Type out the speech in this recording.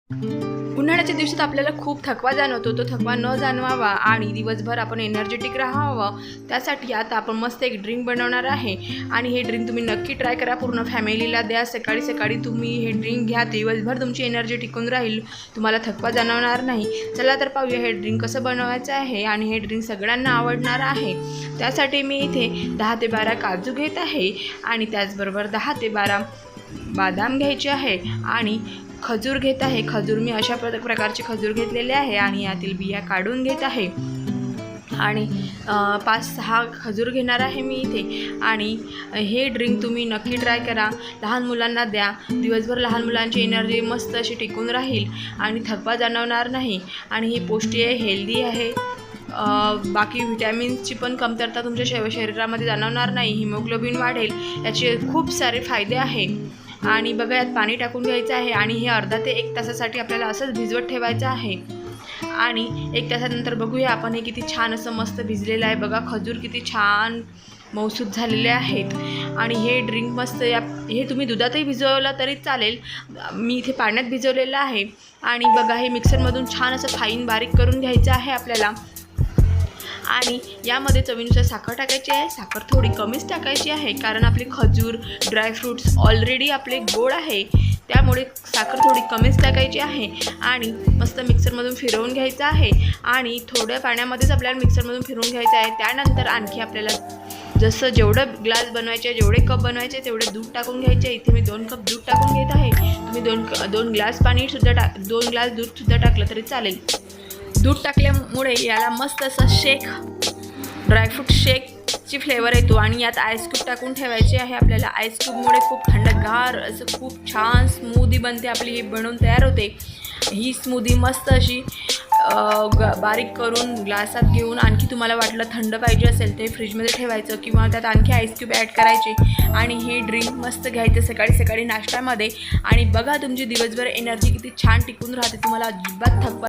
उन्हाळ्याच्या दिवसात आपल्याला खूप थकवा जाणवतो. तो थकवा न जाणवावा आणि दिवसभर आपण एनर्जेटिक राहावं त्यासाठी आता आपण मस्त एक ड्रिंक बनवणार आहे. आणि हे ड्रिंक तुम्ही नक्की ट्राय करा, पूर्ण फॅमिलीला द्या. सकाळी सकाळी तुम्ही हे ड्रिंक घ्या, दिवसभर तुमची एनर्जी टिकून राहील, तुम्हाला थकवा जाणवणार नाही. चला तर पाहूया हे ड्रिंक कसं बनवायचं आहे. आणि हे ड्रिंक सगळ्यांना आवडणार आहे. त्यासाठी मी इथे 10 ते 12 काजू घेत आहे आणि त्याचबरोबर 10 ते 12 बदाम घ्यायचे आहे आणि खजूर घेत आहे. खजूर मी अशा प्रकारचे खजूर घेतलेले आहे आणि यातील बिया काढून घेत आहे. आणि 5-6 खजूर घेणार आहे मी इथे. आणि हे ड्रिंक तुम्ही नक्की ट्राय करा, लहान मुलांना द्या. दिवसभर लहान मुलांची एनर्जी मस्त अशी टिकून राहील आणि थकवा जाणवणार नाही. आणि हे पौष्टिक आहे, हेल्दी आहे. बाकी व्हिटॅमिन्सची पण कमतरता तुमच्या शरीरामध्ये जाणवणार नाही. हिमोग्लोबिन वाढेल, याचे खूप सारे फायदे आहे. आणि बघा, यात पाणी टाकून घ्यायचं आहे आणि हे अर्धा ते 1 तासासाठी आपल्याला असंच भिजवत ठेवायचं आहे. आणि 1 तासानंतर बघूया आपण हे किती छान असं मस्त भिजलेलं आहे. बघा, खजूर किती छान मऊसूत झालेले आहेत. आणि हे ड्रिंक मस्त हे तुम्ही दुधातही भिजवलं तरी चालेल. मी इथे पाण्यात भिजवलेलं आहे. आणि बघा, हे मिक्सरमधून छान असं फाईन बारीक करून घ्यायचं आहे आपल्याला. आणि यामध्ये चवीनुसार साखर टाकायची आहे. साखर थोडी कमीच टाकायची आहे, कारण आपले खजूर, ड्रायफ्रूट्स ऑलरेडी आपले गोड आहे, त्यामुळे साखर थोडी कमीच टाकायची आहे. आणि मस्त मिक्सरमधून फिरवून घ्यायचं आहे. आणि थोड्या पाण्यामध्येच आपल्याला मिक्सरमधून फिरवून घ्यायचं आहे. त्यानंतर आणखी आपल्याला जसं जेवढं ग्लास बनवायचे, जेवढे कप बनवायचे तेवढे दूध टाकून घ्यायचे. इथे मी 2 कप दूध टाकून घेत आहे. तुम्ही 2 ग्लास पाणीसुद्धा 2 ग्लास दूधसुद्धा टाकलं तरी चालेल. दूध टाकल्यामुळे याला मस्त असं ड्रायफ्रूट शेकची फ्लेवर येतो. आणि यात आईस क्यूब टाकून ठेवायचे आहे आपल्याला. आईस क्यूबमुळे खूप थंडगार असं खूप छान स्मूदी बनते आपली, ही बनवून तयार होते. ही स्मूदी मस्त अशी बारीक करून ग्लासात घेऊन, आणखी तुम्हाला वाटलं थंड पाहिजे असेल ते फ्रीजमध्ये ठेवायचं किंवा त्यात आणखी आईस क्यूब ॲड करायचे. आणि हे ड्रिंक मस्त घ्यायचं सकाळी सकाळी नाश्त्यामध्ये. आणि बघा, तुमची दिवसभर एनर्जी किती छान टिकून राहते, तुम्हाला अजिबात थकवा